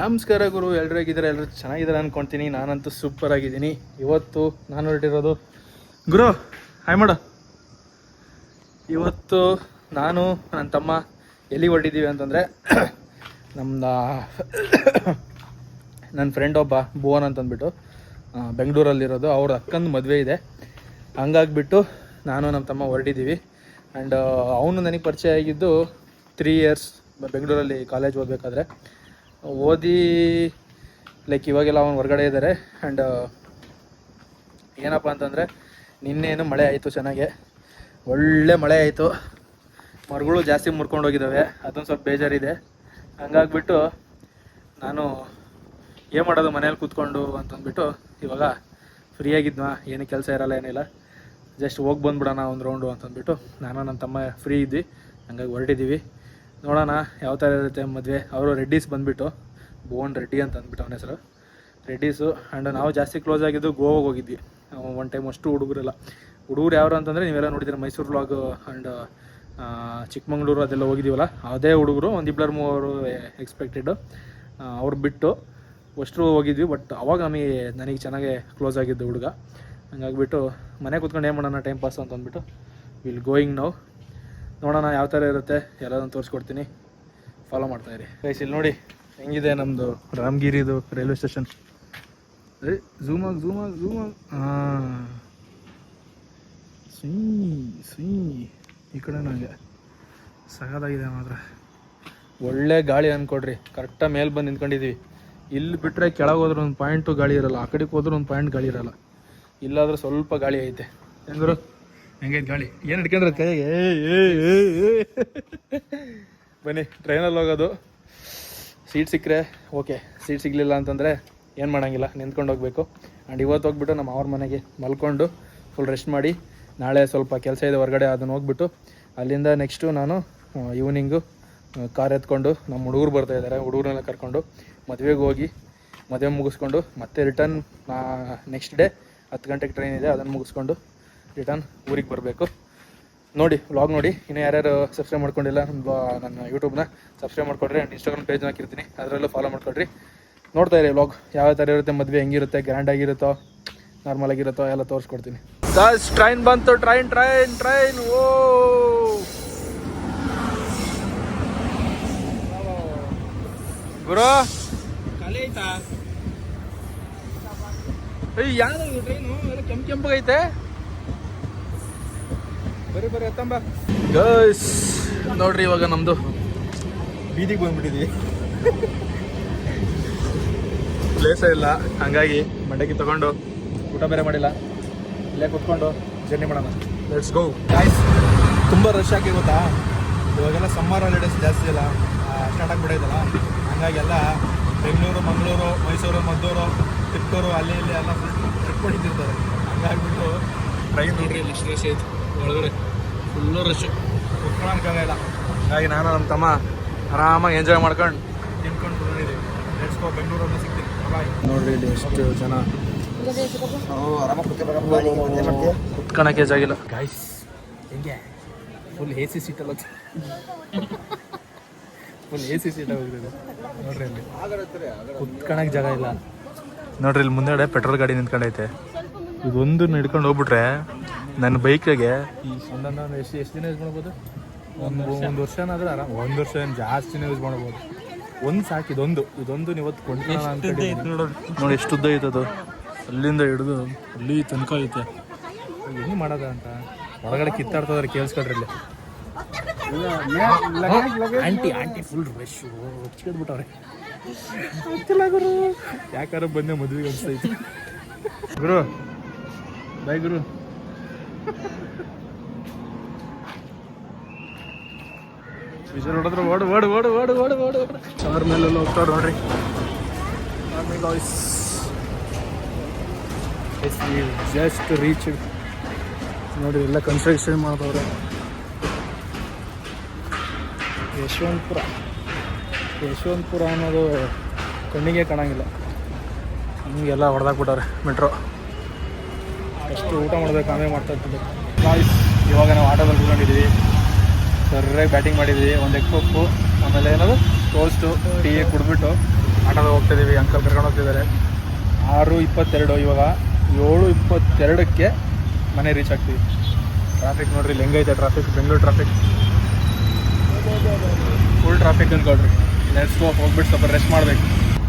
ನಮಸ್ಕಾರ ಗುರು, ಎಲ್ಲರೂ ಹೇಗಿದ್ದಾರೆ? ಎಲ್ಲರೂ ಚೆನ್ನಾಗಿದ್ದಾರೆ ಅಂದ್ಕೊಳ್ತೀನಿ. ನಾನಂತೂ ಸೂಪರ್ ಆಗಿದ್ದೀನಿ. ಇವತ್ತು ನಾನು ಹೊರಟಿರೋದು ಗುರು ಹಾಯ್ ಮಾಡು. ಇವತ್ತು ನಾನು ನನ್ನ ತಮ್ಮ ಎಲ್ಲಿ ಹೊರಟಿದ್ದೀವಿ ಅಂತಂದರೆ ನಮ್ಮದು ನನ್ನ ಫ್ರೆಂಡ್ ಒಬ್ಬ ಭುವನ್ ಅಂತಂದ್ಬಿಟ್ಟು ಬೆಂಗಳೂರಲ್ಲಿರೋದು, ಅವ್ರ ಅಕ್ಕಂದು ಮದುವೆ ಇದೆ. ಹಂಗಾಗಿಬಿಟ್ಟು ನಾನು ನಮ್ಮ ತಮ್ಮ ಹೊರಟಿದ್ದೀವಿ. ಆ್ಯಂಡ್ ಅವನು ನನಗೆ ಪರಿಚಯ ಆಗಿದ್ದು 3 years ಬೆಂಗಳೂರಲ್ಲಿ ಕಾಲೇಜ್ ಓದಬೇಕಾದ್ರೆ. ಓದಿ ಲೈಕ್ ಇವಾಗೆಲ್ಲ ಅವನು ಹೊರಗಡೆ ಇದ್ದಾರೆ. ಆ್ಯಂಡ್ ಏನಪ್ಪ ಅಂತಂದರೆ ನಿನ್ನೇನು ಮಳೆ ಆಯಿತು, ಚೆನ್ನಾಗೆ ಒಳ್ಳೆ ಮಳೆ ಆಯಿತು. ಮರಗಳು ಜಾಸ್ತಿ ಮುರ್ಕೊಂಡು ಹೋಗಿದ್ದಾವೆ, ಅದೊಂದು ಸ್ವಲ್ಪ ಬೇಜಾರಿದೆ. ಹಂಗಾಗ್ಬಿಟ್ಟು ನಾನು ಏನು ಮಾಡೋದು ಮನೇಲಿ ಕೂತ್ಕೊಂಡು ಅಂತಂದ್ಬಿಟ್ಟು ಇವಾಗ ಫ್ರೀಯಾಗಿದ್ವಾ, ಏನು ಕೆಲಸ ಇರೋಲ್ಲ, ಏನಿಲ್ಲ, ಜಸ್ಟ್ ಹೋಗಿ ಬಂದುಬಿಡೋಣ ಒಂದು ರೌಂಡು ಅಂತಂದ್ಬಿಟ್ಟು ನಾನು ನನ್ನ ತಮ್ಮ ಫ್ರೀ ಇದ್ವಿ. ಹಂಗಾಗಿ ಹೊರಟಿದ್ದೀವಿ. ನೋಡೋಣ ಯಾವ ಥರ ಇರುತ್ತೆ ಮದುವೆ. ಅವರು ರೆಡ್ಡೀಸ್ ಬಂದುಬಿಟ್ಟು ಭುವನ್ ರೆಡ್ಡಿ ಅಂತ ಅಂದ್ಬಿಟ್ಟು ಅವನ ಹೆಸರು, ರೆಡ್ಡೀಸು. ಆ್ಯಂಡ್ ನಾವು ಜಾಸ್ತಿ ಕ್ಲೋಸ್ ಆಗಿದ್ದು ಗೋವಾಗೆ ಹೋಗಿದ್ವಿ ಒನ್ ಟೈಮ್. ಅಷ್ಟು ಹುಡುಗರು ಯಾರು ಅಂತಂದರೆ ನೀವೆಲ್ಲ ನೋಡಿದ್ದೀರ, ಮೈಸೂರು ವ್ಲಾಗು ಆ್ಯಂಡ್ ಚಿಕ್ಕಮಂಗ್ಳೂರು ಅದೆಲ್ಲ ಹೋಗಿದ್ದೀವಲ್ಲ, ಅದೇ ಹುಡುಗರು. ಒಂದು 2-3 ಎಕ್ಸ್ಪೆಕ್ಟೆಡು. ಅವ್ರು ಬಿಟ್ಟು ಅಷ್ಟು ಹೋಗಿದ್ವಿ. ಬಟ್ ಅವಾಗ ನನಗೆ ಚೆನ್ನಾಗೆ ಕ್ಲೋಸ್ ಆಗಿದ್ದು ಹುಡುಗ. ಹಂಗಾಗಿಬಿಟ್ಟು ಮನೆ ಕೂತ್ಕೊಂಡು ಏನು ಮಾಡೋಣ ಟೈಮ್ ಪಾಸ್ ಅಂತ ಅಂದ್ಬಿಟ್ಟು ವಿಲ್ ಗೋಯಿಂಗ್ ನಾವು. ನೋಡೋಣ ಯಾವ ಥರ ಇರುತ್ತೆ, ಎಲ್ಲದನ್ನು ತೋರಿಸ್ಕೊಡ್ತೀನಿ, ಫಾಲೋ ಮಾಡ್ತಾಯಿರಿ ಗೈಸ್. ಇಲ್ಲಿ ನೋಡಿ ಹೆಂಗಿದೆ ನಮ್ಮದು ರಾಮಗಿರಿದು ರೈಲ್ವೆ ಸ್ಟೇಷನ್. ಝೂಮಾಗಿ ಹಾಂ, ಈ ಕಡೆ ನನಗೆ ಸಗದಾಗಿದೆ ಮಾತ್ರ. ಒಳ್ಳೆ ಗಾಳಿ ಅಂದ್ಕೊಡ್ರಿ. ಕರೆಕ್ಟಾಗಿ ಮೇಲೆ ಬಂದು ನಿಂತ್ಕೊಂಡಿದ್ದೀವಿ. ಇಲ್ಲಿ ಬಿಟ್ಟರೆ ಕೆಳಗೆ ಹೋದ್ರೆ ಒಂದು ಪಾಯಿಂಟು ಗಾಳಿ ಇರೋಲ್ಲ, ಆ ಕಡೆಗೆ ಹೋದ್ರೆ ಒಂದು ಪಾಯಿಂಟ್ ಗಾಳಿ ಇರೋಲ್ಲ. ಇಲ್ಲಾದರೂ ಸ್ವಲ್ಪ ಗಾಳಿ ಐತೆ. ಹೆಂಗರು ಹೆಂಗೈತೆ ಗಾಳಿ? ಏನು ಹಿಡ್ಕೊಂಡ್ರೆ ಕೈಗೆ? ಬನ್ನಿ, ಟ್ರೈನಲ್ಲಿ ಹೋಗೋದು. ಸೀಟ್ ಸಿಕ್ಕರೆ ಓಕೆ, ಸೀಟ್ ಸಿಗಲಿಲ್ಲ ಅಂತಂದರೆ ಏನು ಮಾಡೋಂಗಿಲ್ಲ, ನಿಂತ್ಕೊಂಡು ಹೋಗಬೇಕು. ಆ್ಯಂಡ್ ಇವತ್ತು ಹೋಗ್ಬಿಟ್ಟು ನಮ್ಮ ಅವ್ರ ಮನೆಗೆ ಮಲ್ಕೊಂಡು ಫುಲ್ ರೆಸ್ಟ್ ಮಾಡಿ, ನಾಳೆ ಸ್ವಲ್ಪ ಕೆಲಸ ಇದೆ ಹೊರಗಡೆ, ಅದನ್ನು ಹೋಗ್ಬಿಟ್ಟು ಅಲ್ಲಿಂದ ನೆಕ್ಸ್ಟು ನಾನು ಈವ್ನಿಂಗು ಕಾರ್ ಎತ್ಕೊಂಡು ನಮ್ಮ ಹುಡುಗರು ಬರ್ತಾಯಿದ್ದಾರೆ, ಹುಡುಗರನ್ನೆಲ್ಲ ಕರ್ಕೊಂಡು ಮದುವೆಗೆ ಹೋಗಿ ಮದುವೆ ಮುಗಿಸ್ಕೊಂಡು ಮತ್ತೆ ರಿಟರ್ನ್ ನೆಕ್ಸ್ಟ್ ಡೇ 10 ಗಂಟೆಗೆ ಟ್ರೈನ್ ಇದೆ, ಅದನ್ನು ಮುಗಿಸ್ಕೊಂಡು ರಿಟರ್ನ್ ಊರಿಗೆ ಬರಬೇಕು. ನೋಡಿ ವ್ಲಾಗ್ ನೋಡಿ. ಇನ್ನು ಯಾರ್ಯಾರು ಸಬ್ಸ್ಕ್ರೈಬ್ ಮಾಡ್ಕೊಂಡಿಲ್ಲ ನನ್ನ ಯೂಟ್ಯೂಬ್ನ ಸಬ್ಸ್ಕ್ರೈಬ್ ಮಾಡ್ಕೊಡ್ರಿ. ಆ್ಯಂಡ್ ಇನ್ಸ್ಟಾಗ್ರಾಮ್ ಪೇಜ್ನ ಹಾಕಿರ್ತೀನಿ, ಅದರಲ್ಲೂ ಫಾಲೋ ಮಾಡ್ಕೊಡ್ರಿ. ನೋಡ್ತಾ ಇರಿ ವ್ಲಾಗ್ ಯಾವ ಥರ ಇರುತ್ತೆ, ಮದುವೆ ಹೆಂಗಿರುತ್ತೆ, ಗ್ರ್ಯಾಂಡ್ ಆಗಿರುತ್ತೋ ನಾರ್ಮಲ್ ಆಗಿರುತ್ತೋ ಎಲ್ಲ ತೋರಿಸ್ಕೊಡ್ತೀನಿ. ಟ್ರೈನ್ ಬಂತು, ಟ್ರೈನ್ ಓ ಗುರು ಖಾಲಿ ಆಯ್ತಾ? ಯಾವ್ದು ಟ್ರೈನು ಎಲ್ಲ ಕೆಂಪಗೈತೆ. ಬರೀ ಎತ್ತಂಬ ಗೈಸ್. ನೋಡ್ರಿ ಇವಾಗ ನಮ್ಮದು ಬೀದಿಗೆ ಬಂದ್ಬಿಟ್ಟಿದ್ದೀವಿ. ಪ್ಲೇಸೇ ಇಲ್ಲ, ಹಂಗಾಗಿ ಮಂಡಕ್ಕಿ ತೊಗೊಂಡು ಊಟ ಬೇರೆ ಮಾಡಿಲ್ಲ, ಇಲ್ಲೇ ಕೂತ್ಕೊಂಡು ಜರ್ನಿ ಮಾಡೋಣ. Let's go guys. ತುಂಬ ರಶ್ ಆಗಿ ಗೊತ್ತಾ, ಇವಾಗೆಲ್ಲ ಸಮ್ಮರ್ ಹಾಲಿಡೇಸ್ ಜಾಸ್ತಿ ಇಲ್ಲ, ಸ್ಟಾರ್ಟ್ ಆಗಿಬಿಡೈತಲ್ಲ. ಹಂಗಾಗಿ ಎಲ್ಲ ಬೆಂಗಳೂರು, ಮಂಗಳೂರು, ಮೈಸೂರು, ಮದ್ದೂರು, ತಿಪ್ಪೂರು ಅಲ್ಲಿ ಇಲ್ಲಿ ಎಲ್ಲ ಟ್ರಿಪ್ ಹೊಡಿತಿರ್ತಾರೆ. ಹಂಗಾಗಿಬಿಟ್ಟು ಟ್ರೈನ್ ನೋಡ್ರಿ ಇಲ್ಲಿ ಎಷ್ಟು ರಶ್ ಐತೆ, ಒಳಗಡೆ ಫುಲ್ಲು ರಶ್ಶು, ಕುತ್ಕೊಳ್ಳೋಕ್ಕಾಗಲ್ಲ. ಹಾಗಾಗಿ ನಾನು ನಮ್ಮ ತಮ್ಮ ಆರಾಮಾಗಿ ಎಂಜಾಯ್ ಮಾಡ್ಕೊಂಡು ತಿನ್ಕೊಂಡು ಬಂದಿದ್ದೀವಿ. ಲೆಟ್ಸ್ ಗೋ, ಬೆಂಗಳೂರಲ್ಲಿ ಸಿಗ್ತೀನಿ, ಬಾಯ್. ನೋಡ್ರಿ ಇಲ್ಲಿ ಎಷ್ಟು ಜನ, ಕುತ್ಕೊಳಕ್ಕೆ ಜಾಗಿಲ್ಲ ಗಾಯ್ಸ್. ಹೆಂಗೆ ಫುಲ್ AC ಸೀಟಲ್ಲ, ಫುಲ್ AC ಸೀಟ ಹೋಗ್ತಿದೆ. ನೋಡ್ರಿ ಇಲ್ಲಿ ಕುತ್ಕೊಳಕ್ಕೆ ಜಾಗ ಇಲ್ಲ. ನೋಡ್ರಿ ಇಲ್ಲಿ ಮುಂದೆಗಡೆ ಪೆಟ್ರೋಲ್ ಗಾಡಿ ನಿಂತ್ಕೊಂಡೈತೆ. ಇದೊಂದು ಹಿಡ್ಕೊಂಡು ಹೋಗ್ಬಿಟ್ರೆ ನನ್ನ ಬೈಕಿಗೆ ಈ ಒಂದೊಂದು ಎಷ್ಟು ದಿನ ಯೂಸ್ ಮಾಡ್ಬೋದು? ಒಂದು ವರ್ಷನಾದ್ರೆ ಆರಾಮ. 1 ವರ್ಷ ಏನು ಜಾಸ್ತಿನೇ ಯೂಸ್ ಮಾಡ್ಬೋದು. ಒಂದು ಸಾಕು, ಇದೊಂದು ಇವತ್ತು ಕೊಂಡ್ಕೊಳ್ಳೋಣ ಅಂತ. ನೋಡಿ ಎಷ್ಟು ಉದ್ದ ಐತೆ ಅದು, ಅಲ್ಲಿಂದ ಹಿಡಿದು ಅಲ್ಲಿ ತನಕ ಐತೆ. ಹೆಂಗೆ ಮಾಡೋದ ಅಂತ ಹೊರಗಡೆ ಕಿತ್ತಾಡ್ತದ್ರೆ ಕೇಳಿಸ್ಕೊಡ್ರಿ. ಇಲ್ಲಿ ಆಂಟಿ ಫುಲ್ ರಶ್ಶು ಹೊಚ್ಕೊಂಡ್ಬಿಟ್ಟವ್ರೆ. ಗುರು ಯಾಕಾರ ಬಂದೆ ಮದುವೆಗೆ ಅನ್ಸ್ತೈತಿ. ಗುರು ಬಾಯ್ ಗುರು. ವಿಜಯ್ ಹೊಡೆದ್ರು ಓಡು. ಚಾರ್ ಮೇಲೆಲ್ಲ ಹೋಗ್ತಾವ್ರು ನೋಡ್ರಿ. ಜಸ್ಟ್ ರೀಚ್ ನೋಡ್ರಿ, ಎಲ್ಲ ಕನ್ಸ್ಟ್ರಕ್ಷನ್ ಮಾಡ್ತವ್ರೆ. ಯಶವಂತಪುರ ಅನ್ನೋದು ಕಣ್ಣಿಗೆ ಕಾಣಂಗಿಲ್ಲ, ನಮಗೆಲ್ಲ ಹೊಡೆದಾಕ್ಬಿಟ್ಟವ್ರೆ ಮೆಟ್ರೋ. ಎಷ್ಟು ಊಟ ಮಾಡಬೇಕು ಆಮೇಲೆ ಮಾಡ್ತಾ ಇರ್ತಿದ್ದೆ. ಇವಾಗ ನಾವು ಆಟೋದಲ್ಲಿ ಕೂತ್ಕೊಂಡಿದ್ದೀವಿ, ಸರ್ಯಾಗಿ ಬ್ಯಾಟಿಂಗ್ ಮಾಡಿದ್ವಿ. ಒಂದು ಎಗ್ ಪಪ್ಪು, ಆಮೇಲೆ ಏನದು ಟೋಸ್ಟು, ಟೀ ಕುಡಿದ್ಬಿಟ್ಟು ಆಟೋದಾಗ ಹೋಗ್ತಾಯಿದ್ದೀವಿ. ಅಂಕಲ್ ಕರ್ಕೊಂಡು ಹೋಗ್ತಿದ್ದಾರೆ. 6:22 ಇವಾಗ 7:22ಕ್ಕೆ ಮನೆ ರೀಚ್ ಆಗ್ತೀವಿ. ಟ್ರಾಫಿಕ್ ನೋಡ್ರಿ ಇಲ್ಲಿ ಹೆಂಗೈತೆ traffic. Bengaluru traffic full traffic ಅಂದ್ಕೊಳ್ರಿ. Let's go. ಹೋಗ್ಬಿಟ್ಟು ಸ್ವಲ್ಪ ರೆಸ್ಟ್ ಮಾಡಬೇಕು.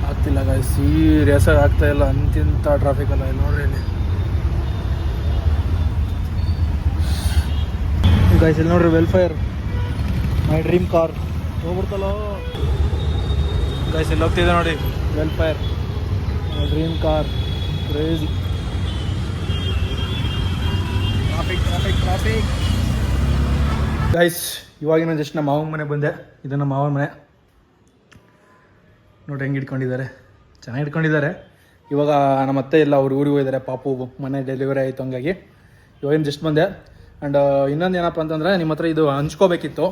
ಆಗ್ತಿಲ್ಲ ಗಾಯ್ಸ್, ಸೀರಿಯಸ್ಸಾಗಿ ಆಗ್ತಾಯಿಲ್ಲ. ಅಂತಿಂಥ ಟ್ರಾಫಿಕ್ ಅಲ್ಲ ಇಲ್ಲಿ ನೋಡ್ರಿ. ಇಲ್ಲಿ ಗಾಯ್ಸ್ ಇಲ್ಲಿ ನೋಡ್ರಿ, ವೆಲ್ಫೇರ್ ಮೈ ಡ್ರೀಮ್ ಕಾರ್ ಹೋಗ್ಬಿಡ್ತಲ್ಲ ಗಾಯ್ಸ್. ಇಲ್ಲಿ ಹೋಗ್ತಿದೆ ನೋಡಿ, Vellfire my dream car. Crazy traffic traffic traffic guys. ಇವಾಗಿನ ಜಸ್ಟ್ ನಮ್ಮ ಮಾವನ ಮನೆ ಬಂದೆ. ಇದು ನಮ್ಮ ಮಾವನ ಮನೆ ನೋಡಿ ಹೆಂಗೆ ಇಟ್ಕೊಂಡಿದ್ದಾರೆ. ಚೆನ್ನಾಗಿ ಇಟ್ಕೊಂಡಿದ್ದಾರೆ. ಇವಾಗ ನಮ್ಮ ಅತ್ತೆ ಎಲ್ಲ ಅವ್ರು ಊರಿಗೆ ಹೋಗಿದ್ದಾರೆ. ಪಾಪು ಮನೆ ಡೆಲಿವರಿ ಆಯಿತು, ಹಂಗಾಗಿ ಇವಾಗಿನ ಜಸ್ಟ್ ಬಂದೆ. ಆ್ಯಂಡ್ ಇನ್ನೊಂದು ಏನಪ್ಪ ಅಂತಂದರೆ, ನಿಮ್ಮ ಹತ್ರ ಇದು ಹಂಚ್ಕೋಬೇಕಿತ್ತು.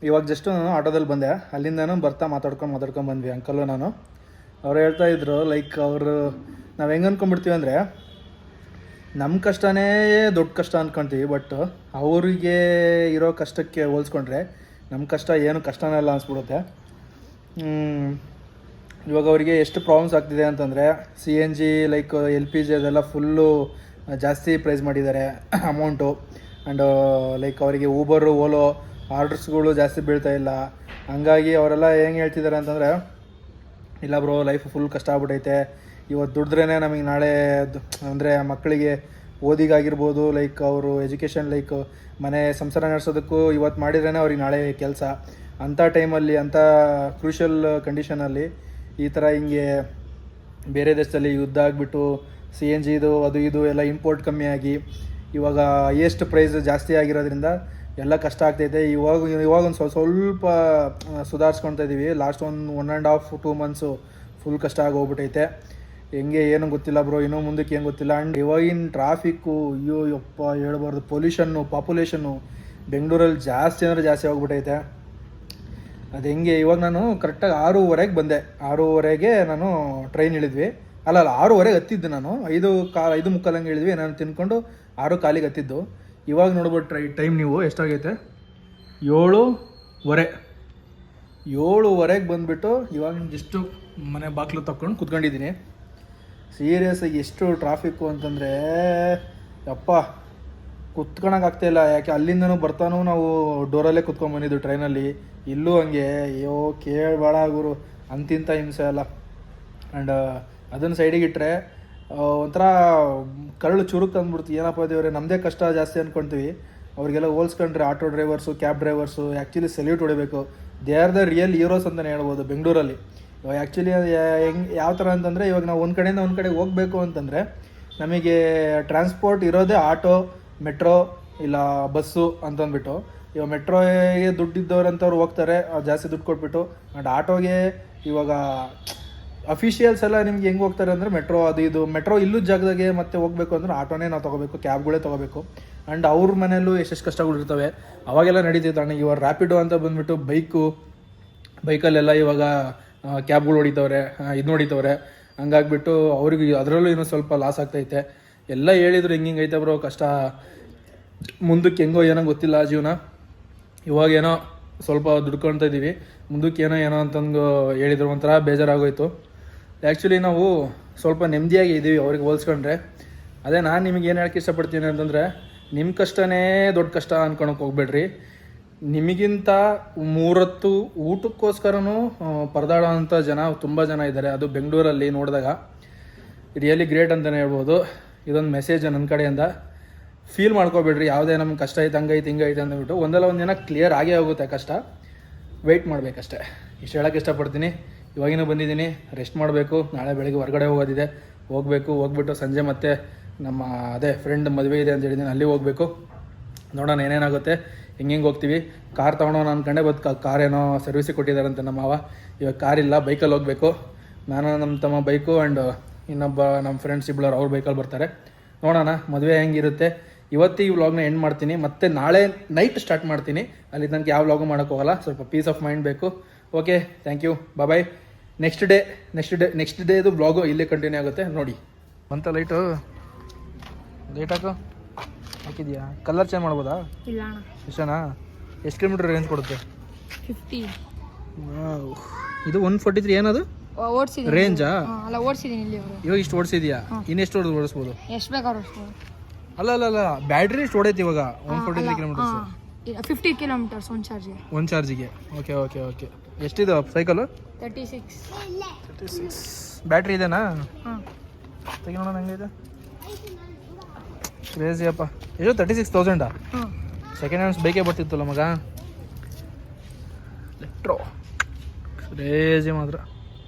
ಇವಾಗ ಜಸ್ಟು ನಾನು ಆಟೋದಲ್ಲಿ ಬಂದೆ. ಅಲ್ಲಿಂದನೂ ಬರ್ತಾ ಮಾತಾಡ್ಕೊಂಡು ಬಂದ್ವಿ ಅಂಕಲ್ಲು ನಾನು. ಅವ್ರು ಹೇಳ್ತಾಯಿದ್ರು ಲೈಕ್ ಅವರು ನಾವು ಹೆಂಗೆ ಅಂದ್ಕೊಂಡ್ಬಿಡ್ತೀವಿ ಅಂದರೆ, ನಮ್ಮ ಕಷ್ಟನೇ ದೊಡ್ಡ ಕಷ್ಟ ಅಂದ್ಕೊಳ್ತೀವಿ. ಬಟ್ ಅವರಿಗೆ ಇರೋ ಕಷ್ಟಕ್ಕೆ ಹೋಲಿಸ್ಕೊಂಡ್ರೆ ನಮ್ಮ ಕಷ್ಟ ಏನು ಕಷ್ಟನೇ ಇಲ್ಲ ಅನಿಸ್ಬಿಡುತ್ತೆ. ಇವಾಗ ಅವರಿಗೆ ಎಷ್ಟು ಪ್ರಾಬ್ಲಮ್ಸ್ ಆಗ್ತಿದೆ ಅಂತಂದರೆ, CNG ಲೈಕ್ LPG ಅದೆಲ್ಲ ಫುಲ್ಲು ಜಾಸ್ತಿ ಪ್ರೈಸ್ ಮಾಡಿದ್ದಾರೆ ಅಮೌಂಟು. ಆ್ಯಂಡ್ ಲೈಕ್ ಅವರಿಗೆ ಊಬರು ಓಲೋ ಆರ್ಡರ್ಸ್ಗಳು ಜಾಸ್ತಿ ಬೀಳ್ತಾಯಿಲ್ಲ. ಹಂಗಾಗಿ ಅವರೆಲ್ಲ ಹೆಂಗೆ ಹೇಳ್ತಿದ್ದಾರೆ ಅಂತಂದರೆ, ಇಲ್ಲ ಬ್ರೋ ಲೈಫ್ ಫುಲ್ ಕಷ್ಟ ಆಗ್ಬಿಟ್ಟೈತೆ. ಇವತ್ತು ದುಡಿದ್ರೇ ನಮಗೆ ನಾಳೆ ಅಂದರೆ ಮಕ್ಕಳಿಗೆ ಓದಿಗಾಗಿರ್ಬೋದು, ಲೈಕ್ ಅವರು ಎಜುಕೇಷನ್ ಲೈಕ್ ಮನೆ ಸಂಸಾರ ನಡೆಸೋದಕ್ಕೂ ಇವತ್ತು ಮಾಡಿದ್ರೇ ಅವ್ರಿಗೆ ನಾಳೆ ಕೆಲಸ. ಅಂಥ ಟೈಮಲ್ಲಿ, ಅಂಥ ಕ್ರೂಷಲ್ ಕಂಡೀಷನಲ್ಲಿ ಈ ಥರ ಹಿಂಗೆ ಬೇರೆ ದೇಶದಲ್ಲಿ ಯುದ್ಧ ಆಗಿಬಿಟ್ಟು CNG ಅದು ಇದು ಎಲ್ಲ ಇಂಪೋರ್ಟ್ ಕಮ್ಮಿ ಆಗಿ ಇವಾಗ ಹೈಯೆಸ್ಟ್ ಪ್ರೈಸ್ ಜಾಸ್ತಿ ಆಗಿರೋದ್ರಿಂದ ಎಲ್ಲ ಕಷ್ಟ ಆಗ್ತೈತೆ. ಇವಾಗ ಒಂದು ಸ್ವಲ್ಪ ಸುಧಾರಿಸ್ಕೊಳ್ತಾ ಇದ್ದೀವಿ. ಲಾಸ್ಟ್ 1.5-2 ಮಂತ್ಸು ಫುಲ್ ಕಷ್ಟ ಆಗೋಗ್ಬಿಟ್ಟೈತೆ. ಹೆಂಗೆ ಏನೂ ಗೊತ್ತಿಲ್ಲ ಬ್ರೋ, ಇನ್ನೂ ಮುಂದಕ್ಕೆ ಏನು ಗೊತ್ತಿಲ್ಲ. ಆ್ಯಂಡ್ ಇವಾಗಿನ ಟ್ರಾಫಿಕ್ಕು ಅಯ್ಯೋ ಯಪ್ಪ ಹೇಳ್ಬಾರ್ದು. ಪೊಲ್ಯೂಷನ್ನು, ಪಾಪ್ಯುಲೇಷನ್ನು ಬೆಂಗಳೂರಲ್ಲಿ ಜಾಸ್ತಿ ಅಂದರೆ ಜಾಸ್ತಿ ಹೋಗ್ಬಿಟ್ಟೈತೆ. ಅದು ಹೆಂಗೆ ಇವಾಗ ನಾನು ಕರೆಕ್ಟಾಗಿ 6:30ಗೆ ಬಂದೆ. 6:30ಗೆ ನಾನು ಟ್ರೈನ್ ಇಳಿದ್ವಿ. ಅಲ್ಲ 6:30ಗೆ ಹತ್ತಿದ್ದು ನಾನು. 5:45 ಹಂಗೆ ಇಳಿದ್ವಿ. ನಾನು ತಿನ್ಕೊಂಡು 6:15ಗೆ ಹತ್ತಿದ್ದು. ಇವಾಗ ನೋಡ್ಬೋದು ಟೈಮ್ ನೀವು ಎಷ್ಟಾಗೈತೆ, 7:15ಗೆ ಬಂದುಬಿಟ್ಟು ಇವಾಗ ಜಸ್ಟು ಮನೆ ಬಾಗಿಲು ತಕ್ಕೊಂಡು ಕೂತ್ಕೊಂಡಿದ್ದೀನಿ. ಸೀರಿಯಸ್ಸಾಗಿ ಎಷ್ಟು ಟ್ರಾಫಿಕ್ಕು ಅಂತಂದರೆ ಯಪ್ಪ ಕುತ್ಕೊಳಕ್ಕಾಗ್ತಾಯಿಲ್ಲ. ಯಾಕೆ ಅಲ್ಲಿಂದನೂ ಬರ್ತಾನೂ ನಾವು ಡೋರಲ್ಲೇ ಕುತ್ಕೊಂಡ್ಬಂದಿದ್ದು ಟ್ರೈನಲ್ಲಿ. ಇಲ್ಲೂ ಹಂಗೆ ಅಯ್ಯೋ ಕೇಳಬೇಡ ಗುರು, ಅಂತಿಂಥ ಹಿಂಸೆ ಅಲ್ಲ. ಆ್ಯಂಡ್ ಅದನ್ನು ಸೈಡಿಗೆ ಇಟ್ಟರೆ ಒಂಥರ ಕರಳು ಚುರುಕು ಅಂದ್ಬಿಡ್ತು. ಏನಪ್ಪ ದೇವ್ರೆ ನಮ್ಮದೇ ಕಷ್ಟ ಜಾಸ್ತಿ ಅಂದ್ಕೊಳ್ತೀವಿ. ಅವ್ರಿಗೆಲ್ಲ ಹೋಲ್ಸ್ಕೊಂಡ್ರೆ auto drivers, cab drivers actually salute ಹೊಡಿಬೇಕು. They are the real heroes ಅಂತಲೇ ಹೇಳ್ಬೋದು ಬೆಂಗಳೂರಲ್ಲಿ. ಇವಾಗ ಆ್ಯಕ್ಚುಲಿ ಹೆಂಗೆ ಯಾವ ಥರ ಅಂತಂದರೆ, ಇವಾಗ ನಾವು ಒಂದು ಕಡೆಯಿಂದ ಒಂದು ಕಡೆಗೆ ಹೋಗಬೇಕು ಅಂತಂದರೆ ನಮಗೆ ಟ್ರಾನ್ಸ್ಪೋರ್ಟ್ ಇರೋದೇ ಆಟೋ, ಮೆಟ್ರೋ ಇಲ್ಲ ಬಸ್ಸು ಅಂತಂದ್ಬಿಟ್ಟು. ಇವಾಗ ಮೆಟ್ರೋಗೆ ದುಡ್ಡಿದ್ದವ್ರಂಥವ್ರು ಹೋಗ್ತಾರೆ, ಜಾಸ್ತಿ ದುಡ್ಡು ಕೊಟ್ಬಿಟ್ಟು. ಆ್ಯಂಡ್ ಆಟೋಗೆ ಇವಾಗ ಅಫಿಷಿಯಲ್ಸ್ ಎಲ್ಲ ನಿಮ್ಗೆ ಹೆಂಗೆ ಹೋಗ್ತಾರೆ ಅಂದರೆ ಮೆಟ್ರೋ ಅದು ಇದು. ಮೆಟ್ರೋ ಇಲ್ಲೂ ಜಾಗದಾಗೆ ಮತ್ತೆ ಹೋಗಬೇಕು ಅಂದರೆ ಆಟೋನೇ ನಾವು ತೊಗೋಬೇಕು, ಕ್ಯಾಬ್ಗಳೇ ತೊಗೋಬೇಕು. ಆ್ಯಂಡ್ ಅವ್ರ ಮನೆಯಲ್ಲೂ ಎಷ್ಟೆಷ್ಟು ಕಷ್ಟಗಳಿರ್ತವೆ. ಅವಾಗೆಲ್ಲ ನಡೀತಿತ್ತು. ಅಣ್ಣ ಇವಾಗ ರ್ಯಾಪಿಡೋ ಅಂತ ಬಂದುಬಿಟ್ಟು ಬೈಕಲ್ಲೆಲ್ಲ ಇವಾಗ ಕ್ಯಾಬ್ಗಳು ಹೊಡಿತವ್ರೆ, ಇದು ಹೊಡಿತವ್ರೆ. ಹಂಗಾಗ್ಬಿಟ್ಟು ಅವ್ರಿಗೆ ಅದರಲ್ಲೂ ಇನ್ನೂ ಸ್ವಲ್ಪ ಲಾಸ್ ಆಗ್ತೈತೆ. ಎಲ್ಲ ಹೇಳಿದ್ರು ಹಿಂಗೆ ಐತೆ ಬ್ರೋ ಕಷ್ಟ, ಮುಂದಕ್ಕೆ ಹೆಂಗೋ ಏನೋ ಗೊತ್ತಿಲ್ಲ ಜೀವನ. ಇವಾಗೇನೋ ಸ್ವಲ್ಪ ದುಡ್ಕೊಳ್ತಾ ಇದ್ದೀವಿ, ಮುಂದಕ್ಕೆ ಏನೋ ಅಂತಂದು ಹೇಳಿದ್ರು. ಒಂಥರ ಬೇಜಾರಾಗೋಯ್ತು. ಆ್ಯಕ್ಚುಲಿ ನಾವು ಸ್ವಲ್ಪ ನೆಮ್ಮದಿಯಾಗಿ ಇದ್ದೀವಿ ಅವ್ರಿಗೆ ಹೋಲ್ಸ್ಕೊಂಡ್ರೆ. ಅದೇ ನಾನು ನಿಮಗೆ ಏನು ಹೇಳೋಕ್ಕೆ ಇಷ್ಟಪಡ್ತೀನಿ ಅಂತಂದರೆ, ನಿಮ್ಮ ಕಷ್ಟನೇ ದೊಡ್ಡ ಕಷ್ಟ ಅಂದ್ಕೊಳಕ್ಕೆ ಹೋಗ್ಬೇಡ್ರಿ. ನಿಮಗಿಂತ 3 ಹೊತ್ತು ಊಟಕ್ಕೋಸ್ಕರನೂ ಪರದಾಡೋ ಅಂಥ ತುಂಬ ಜನ ಇದ್ದಾರೆ. ಅದು ಬೆಂಗಳೂರಲ್ಲಿ ನೋಡಿದಾಗ ರಿಯಲಿ ಗ್ರೇಟ್ ಅಂತಲೇ ಹೇಳ್ಬೋದು. ಇದೊಂದು ಮೆಸೇಜ್ ನನ್ನ ಕಡೆಯಿಂದ. ಫೀಲ್ ಮಾಡ್ಕೋಬೇಡ್ರಿ, ಯಾವುದೇ ನಮ್ಗೆ ಕಷ್ಟ ಐತೆ ಹಂಗೈತೆ ಹಿಂಗೈತೆ ಅಂದ್ಬಿಟ್ಟು. ಒಂದಲ್ಲ ಒಂದು ದಿನ ಕ್ಲಿಯರ್ ಆಗೇ ಹೋಗುತ್ತೆ ಕಷ್ಟ. ವೆಯ್ಟ್ ಮಾಡಬೇಕಷ್ಟೇ. ಇಷ್ಟು ಹೇಳೋಕ್ಕೆ ಇಷ್ಟಪಡ್ತೀನಿ. ಇವಾಗಿನೂ ಬಂದಿದ್ದೀನಿ, ರೆಸ್ಟ್ ಮಾಡಬೇಕು. ನಾಳೆ ಬೆಳಗ್ಗೆ ಹೊರಗಡೆ ಹೋಗೋದಿದೆ, ಹೋಗ್ಬಿಟ್ಟು ಸಂಜೆ ಮತ್ತೆ ನಮ್ಮ ಅದೇ ಫ್ರೆಂಡ್ ಮದುವೆ ಇದೆ ಅಂತ ಹೇಳಿದ್ದೀನಿ, ಅಲ್ಲಿ ಹೋಗಬೇಕು. ನೋಡೋಣ ಏನೇನಾಗುತ್ತೆ, ಹೆಂಗೆ ಹೋಗ್ತೀವಿ. ಕಾರ್ ತೊಗೊಳೋಣ ಅಂದ್ಕೊಂಡೆ, ಕಾರೇನೋ ಸರ್ವಿಸಿಗೆ ಕೊಟ್ಟಿದ್ದಾರಂತೆ ನಮ್ಮ ಮಾವ. ಇವಾಗ ಕಾರಿಲ್ಲ, ಬೈಕಲ್ಲಿ ಹೋಗಬೇಕು. ನಾನು ನಮ್ಮ ತಮ್ಮ ಬೈಕು ಆ್ಯಂಡ್ ಇನ್ನೊಬ್ಬ ನಮ್ಮ ಫ್ರೆಂಡ್ಸ್ ಇಬ್ಬರು ಅವ್ರ ಬೈಕಲ್ಲಿ ಬರ್ತಾರೆ. ನೋಡೋಣ ಮದುವೆ ಹೆಂಗಿರುತ್ತೆ. ಇವತ್ತು ಈ ವ್ಲಾಗ್ನ ಎಂಡ್ ಮಾಡ್ತೀನಿ, ಮತ್ತು ನಾಳೆ ನೈಟ್ ಸ್ಟಾರ್ಟ್ ಮಾಡ್ತೀನಿ. ಅಲ್ಲಿ ತನಕ ಯಾವ ವ್ಲಾಗು ಮಾಡೋಕ್ಕೋಗಲ್ಲ, ಸ್ವಲ್ಪ ಪೀಸ್ ಆಫ್ ಮೈಂಡ್ ಬೇಕು. Okay, thank you, bye. Next ಡೇದು ವ್ಲಾಗು ಇಲ್ಲೇ ಕಂಟಿನ್ಯೂ ಆಗುತ್ತೆ ನೋಡಿ. ಅಂತ ಲೈಟು ಹಾಕಿದ್ಯಾ? ಕಲರ್ ಚೇಂಜ್ ಮಾಡ್ಬೋದಾ? ಇಲ್ಲ ಇಷ್ಟನಾ? ಎಷ್ಟು ಕಿಲೋಮೀಟ್ರ್ ರೇಂಜ್ ಕೊಡುತ್ತೆ? 50. ಇದು 143 ಏನದು? ಓಡಿಸಿದ್ದೀನಿ. ರೇಂಜಾ? ಅಲ್ಲ ಓಡಿಸಿದ್ದೀನಿ ಇಲ್ಲಿವರೆಗೂ. ಇವಾಗ ಇಷ್ಟು ಓಡಿಸಿದ್ಯಾ? ಇನ್ನೆಷ್ಟು ಓಡಿಸ್ಬೋದು? ಎಷ್ಟು ಬೇಕಾದ್ರೂ ಓಡಿಸ್ಬೋದು. ಅಲ್ಲ ಬ್ಯಾಟ್ರಿ ಎಷ್ಟು ಹೊಡೈತಿ ಇವಾಗ? 143 ಕಿಲೋಮೀಟರ್ಸ್. 50 ಕಿಲೋಮೀಟರ್ಸ್ ಒಂದು ಚಾರ್ಜ್ಗೆ. ಒಂದು ಚಾರ್ಜಿಗೆ. ಓಕೆ. ಎಷ್ಟಿದೆ ಸೈಕಲ್? 36. ಬ್ಯಾಟ್ರಿ ಇದೆನಾ? ಹಾಂ, ತೆಗಿ ನೋಡೋಣ ಹೆಂಗಿದೆ. ಕ್ರೇಜಿ ಅಪ್ಪ. ಎಷ್ಟು 36,000? ಹಾಂ. ಸೆಕೆಂಡ್ ಹ್ಯಾಂಡ್ಸ್ ಬೇಕೇ ಬರ್ತಿತ್ತಲ್ಲ ಮಗ. ಎಲೆಕ್ಟ್ರೋ ಕ್ರೇಜಿ ಮಾತ್ರ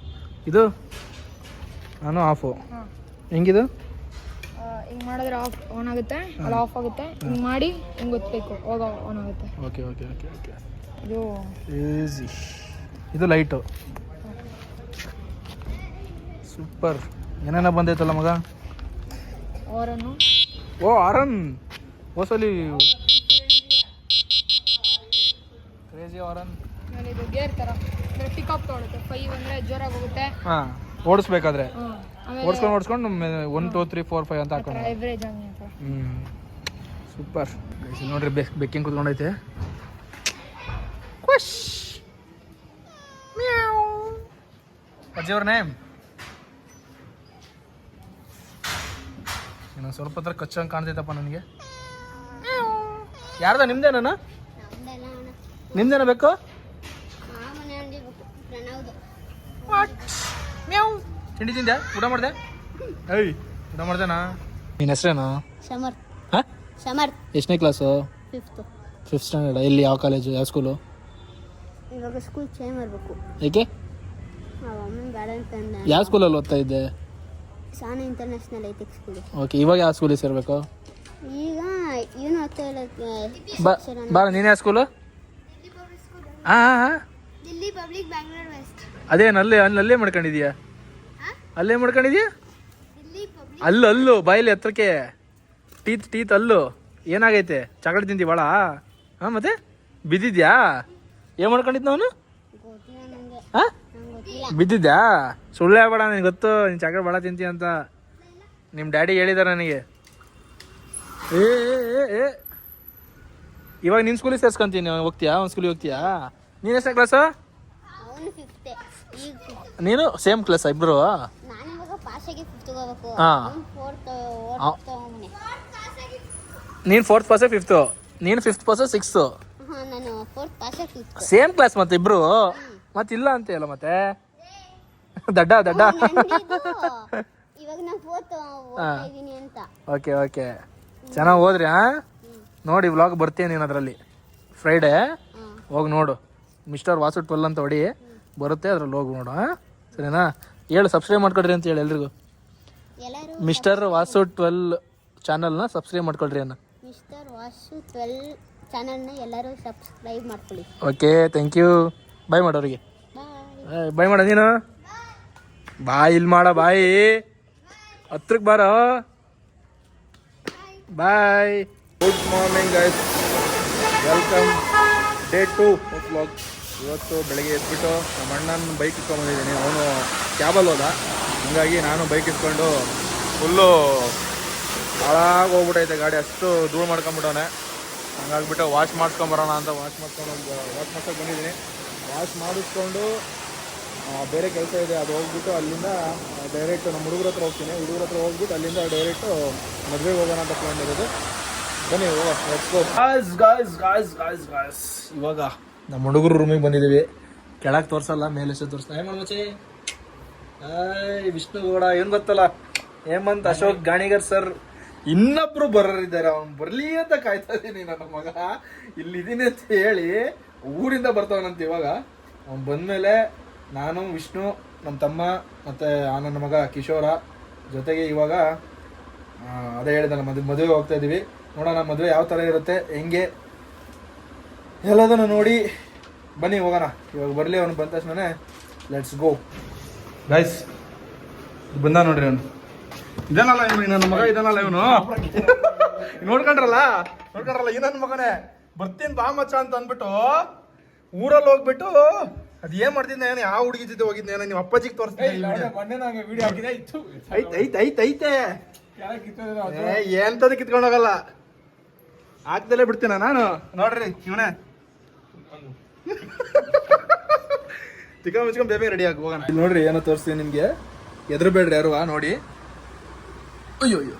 ಇದು. ನಾನು ಆಫು. ಹೆಂಗಿದು? ಹಿಂಗೆ ಮಾಡಿದ್ರೆ ಆನ್ ಆಗುತ್ತೆ, ಅಲ್ಲಿ ಆಫ್ ಆಗುತ್ತೆ. ಹಿಂಗೆ ಮಾಡಿ ಹಿಂಗೆ ಗೊತ್ತಬೇಕು, ಅವಾಗ ಆನ್ ಆಗುತ್ತೆ. ಓಕೆ. ಇದು ಈಸಿ. ಇದು ಲೈಟು. ಸೂಪರ್. ಏನೇನ ಬಂದೈತಲ್ಲ ಮಗ? ಆರನ್ನು. ಓ ಆರನ್ ಹೊಸಲಿ ಕ್ರೇಜಿ ಆರನ್. ಆಮೇಲೆ ಇದು ಗೇರ್ ಥರ ಪಿಕಪ್ ತೊಗೊಳುತ್ತೆ. 5 ಅಂದರೆ ಜೋರಾಗಿ ಹೋಗುತ್ತೆ. ಹಾಂ, ಓಡಿಸ್ಬೇಕಾದ್ರೆ ಆಮೇಲೆ ಓಡಿಸ್ಕೊಂಡು 1 2 3 4 5 ಅಂತ ಹಾಕೊಂಡು ಎವರೇಜ್ ಹಂಗೆ. ಸೂಪರ್. ನೋಡ್ರಿ ಬೆಕ್ಕಿಂಗ್ ಕುತ್ಕೊಂಡೈತೆ. ಅಜ್ಜಿಯವ್ರ ನೇಮ್ ಇನ್ನೊಂದು ಸ್ವಲ್ಪ ಹತ್ರ ಕಚ್ಚಂಗೆ ಕಾಣ್ತೈತಪ್ಪ ನನಗೆ. ಯಾರ್ದ? ನಿಮ್ದೇನ? ನಿಮ್ದೇನ ಬೇಕು? ತಿಂಡಿ ತಿಂದೆ? ಊಟ ಮಾಡಿದೆ? ಊಟ ಮಾಡ್ದೇನಾ? ನಿನ್ನ ಹೆಸ್ರೇನು? ಸಮರ್ಥ್. ಹಾಂ, ಸಮರ್ಥ್. ಎಷ್ಟನೇ ಕ್ಲಾಸು? 5th standard. ಎಲ್ಲಿ, ಯಾವ ಕಾಲೇಜು, ಯಾವ ಸ್ಕೂಲು? ಇವಾಗ ಸ್ಕೂಲ್ ಚೇಂಜ್ ಮಾಡಬೇಕು. ಏಕೆ? ಅಮ್ಮನ ಬೇಡ ಅಂತಂದ. ಯಾವ ಸ್ಕೂಲಲ್ಲಿ ಓದ್ತಾ ಇದ್ದೆ? ಸಾನ ಇಂಟರ್ನ್ಯಾಷನಲ್ ಐತೆ ಸ್ಕೂಲ್. ಓಕೆ, ಇವಾಗ ಯಾವ ಸ್ಕೂಲಿಗೆ ಸೇರಬೇಕು? ಈಗ ಏನು ಆಗ್ತಾ ಇಲ್ಲ. ಬಾ, ನೀನು ಯಾವ ಸ್ಕೂಲು? ಹಾಂ, ದಿಲ್ಲಿ ಪಬ್ಲಿಕ್, ಬ್ಯಾಂಗ್ಳೂರ್ ವೆಸ್ಟ್. ಅದೇನು ಅಲ್ಲೇ ಮಾಡ್ಕೊಂಡಿದ್ಯಾ? ಅಲ್ಲೇ ಮಾಡ್ಕೊಂಡಿದ್ಯಾ? ದಿಲ್ಲಿ ಪಬ್ಲಿಕ್. ಅಲ್ಲು ಬಾಯಲ್ಲಿ ಹತ್ರಕ್ಕೆ ಟೀತ್ ಅಲ್ಲು ಏನಾಗೈತೆ? ಚಾಕಲೇಟ್ ತಿಂತೀವಿ ಭಾಳ? ಹಾಂ, ಮತ್ತೆ ಬಿದ್ದಿದ್ಯಾ? ಏನು ಮಾಡ್ಕೊಂಡಿದ್ದು ಅವನು? ಹಾಂ, ಬಿದ್ದಿದ್ಯಾ? ಸುಳ್ಳು ಹೇಳ್ಬೇಡ, ನನಗೆ ಗೊತ್ತು ನೀನು ಚಾಕಲೇಟ್ ಭಾಳ ತಿಂತೀಯ ಅಂತ. ನಿಮ್ಮ ಡ್ಯಾಡಿ ಹೇಳಿದಾರೆ ನನಗೆ. ಏ ಇವಾಗ ನಿನ್ನ ಸ್ಕೂಲಿಗೆ ಸೇರ್ಸ್ಕೊಂತೀನಿ. ಹೋಗ್ತೀಯಾ? ಒಂದು ಸ್ಕೂಲಿಗೆ ಹೋಗ್ತೀಯಾ? ನೀನು ಎಷ್ಟನೇ ಕ್ಲಾಸು? ನೀನು ಸೇಮ್ ಕ್ಲಾಸ್ ಇಬ್ಬರು? ಹಾಂ, ನೀನು 4th ಪಾಸ್ 5th, ನೀನು 5th pass 6th. Same class ಮತ್ತೆ ಇಬ್ರು. ಮತ್ತೆ ಇಲ್ಲ ಅಂತೆಯಲ್ಲ ಮತ್ತೆ ದಡ್ಡ. ಓಕೆ, ಚೆನ್ನಾಗಿ ಹೋದ್ರಿ. ನೋಡಿ ವ್ಲಾಗ್ ಬರ್ತೀನಿ ನೀನು ಅದರಲ್ಲಿ. ಫ್ರೈಡೇ ಹೋಗಿ ನೋಡು. ಮಿಸ್ಟರ್ ವಾಸು 12 ಅಂತ ಹೊಡಿ, ಬರುತ್ತೆ. ಅದ್ರಲ್ಲಿ ಹೋಗಿ ನೋಡು. ಸರಿನಾ? ಹೇಳು, ಸಬ್ಸ್ಕ್ರೈಬ್ ಮಾಡ್ಕೊಳ್ರಿ ಅಂತ ಹೇಳಿ ಎಲ್ರಿಗೂ. ಮಿಸ್ಟರ್ ವಾಸು 12 ಚಾನಲ್ನ ಸಬ್ಸ್ಕ್ರೈಬ್ ಮಾಡ್ಕೊಳ್ರಿ ಅನ್ನ. ಮಿಸ್ಟರ್ ವಾಸು 12 ಚಾನಲ್ನ ಎಲ್ಲರೂ ಸಬ್ಸ್ಕ್ರೈಬ್ ಮಾಡ್ಕೊಳ್ಳಿ. Okay, thank you. ಬಾಯ್ ಮಾಡೋರಿಗೆ. ಬಾಯ್ ಮಾಡ ನೀನು. ಬಾಯ್ ಇಲ್ಲಿ ಮಾಡ, ಬಾಯಿ ಹತ್ರಕ್ಕೆ ಬಾರೋ. Bye. Good morning guys, welcome day 2 of vlog. ಇವತ್ತು ಬೆಳಗ್ಗೆ ಎದ್ಬಿಟ್ಟು ನಮ್ಮ ಅಣ್ಣನ ಬೈಕ್ ಇಟ್ಕೊಂಡ್ಬಂದಿದ್ದೀನಿ. ಅವನು ಕ್ಯಾಬಲ್ಲಿ ಹೋದ, ಹಂಗಾಗಿ ನಾನು ಬೈಕ್ ಇಟ್ಕೊಂಡು ಫುಲ್ಲು ಹಾಳಾಗಿ ಹೋಗ್ಬಿಟ್ಟೈತೆ ಗಾಡಿ. ಅಷ್ಟು ಧೂಳು ಮಾಡ್ಕೊಂಬಿಟ್ಟವನೆ. ಹಂಗಾಗ್ಬಿಟ್ಟು ವಾಶ್ ಮಾಡ್ಸ್ಕೊಂಬರೋಣ ಅಂತ ವಾಶ್ ಮಾಡ್ಸೋಕೆ ಬಂದಿದ್ದೀನಿ. ವಾಶ್ ಮಾಡಿಸ್ಕೊಂಡು ಬೇರೆ ಕೆಲಸ ಇದೆ, ಅದು ಹೋಗ್ಬಿಟ್ಟು ಅಲ್ಲಿಂದ ಡೈರೆಕ್ಟ್ ನಮ್ಮ ಹುಡುಗರ ಹತ್ರ ಹೋಗ್ತೀನಿ. ಹುಡುಗರ ಹತ್ರ ಹೋಗ್ಬಿಟ್ಟು ಅಲ್ಲಿಂದ ಡೈರೆಕ್ಟು ಮದುವೆಗೆ ಹೋಗೋಣ ಅಂತ ಪ್ಲಾನ್ ಇರೋದು. ಬನ್ನಿ ಗಾಯ್ಸ್. ಇವಾಗ ನಮ್ಮ ಹುಡುಗರು ರೂಮಿಗೆ ಬಂದಿದ್ದೀವಿ. ಕೆಳಗೆ ತೋರಿಸಲ್ಲ, ಮೇಲೆ ತೋರಿಸ್ತಾ. ಮಚ್ಚಿ ವಿಷ್ಣುಗೌಡ ಏನು ಗೊತ್ತಲ್ಲ, ಹೇಮಂತ್ ಅಶೋಕ್ ಗಾಣಿಗರ್ ಸರ್, ಇನ್ನೊಬ್ರು ಬರೋರಿದ್ದಾರೆ. ಅವ್ನು ಬರಲಿ ಅಂತ ಕಾಯ್ತಾ ಇದ್ದೀನಿ. ನನ್ನ ಮಗ ಇಲ್ಲಿದ್ದೀನಿ ಅಂತ ಹೇಳಿ ಊರಿಂದ ಬರ್ತಾವನಂತ. ಇವಾಗ ಅವ್ನು ಬಂದಮೇಲೆ ನಾನು, ವಿಷ್ಣು, ನಮ್ಮ ತಮ್ಮ ಮತ್ತು ನನ್ನ ಮಗ ಕಿಶೋರ ಜೊತೆಗೆ ಇವಾಗ ಅದೇ ಹೇಳಿದ ಮದುವೆಗೆ ಹೋಗ್ತಾ ಇದ್ದೀವಿ. ನೋಡೋಣ ಮದುವೆ ಯಾವ ಥರ ಇರುತ್ತೆ, ಹೆಂಗೆ ಎಲ್ಲದನ್ನು ನೋಡಿ ಬನ್ನಿ ಹೋಗೋಣ. ಇವಾಗ ಬರಲಿ, ಅವನು ಬಂದ ತಕ್ಷಣ ಲೆಟ್ಸ್ ಗೋ ಗೈಸ್. ಬಂದ ನೋಡ್ರಿ ಅವನು. ಇದನ್ನಲ್ಲ ಇವನು, ನನ್ನ ಮಗ ಇದನ್ನಲ್ಲ ಇವನು. ನೋಡ್ಕೊಂಡ್ರಲ್ಲ ಈ ನನ್ನ ಮಗನೇ. ಬರ್ತೀನಿ ಬಾ ಮಚ್ಚ ಅಂತ ಅಂದ್ಬಿಟ್ಟು ಊರಲ್ಲಿ ಹೋಗ್ಬಿಟ್ಟು ಅದ್ ಏನ್ ಮಾಡ್ತಿದ್ದೆ, ಏನು ಯಾವ ಹುಡುಗಿ ಜೊತೆ ಹೋಗಿದ್ದೆ, ನೀವು ಅಪ್ಪಾಜಿಗೆ ತೋರಿಸ್ತೀನಿ. ಐತೆ ಎಂತದ ಕಿತ್ಕೊಂಡು ಹೋಗಲ್ಲ, ಆಗ್ದಲೇ ಬಿಡ್ತೀನ ನಾನು. ನೋಡ್ರಿ ಇವನೇ ಚಿಕನ್ ಮುಚ್ಕೊಂಡ್ ಬೇಗ ರೆಡಿ ಆಗಿ ಹೋಗೋಣ. ಇಲ್ಲಿ ನೋಡ್ರಿ ಏನೋ ತೋರಿಸ್ತೀನಿ ನಿಮ್ಗೆ, ಎದುರುಬೇಡ್ರಿ ಯಾರು ನೋಡಿ. ಅಯ್ಯೋ ಅಯ್ಯೋ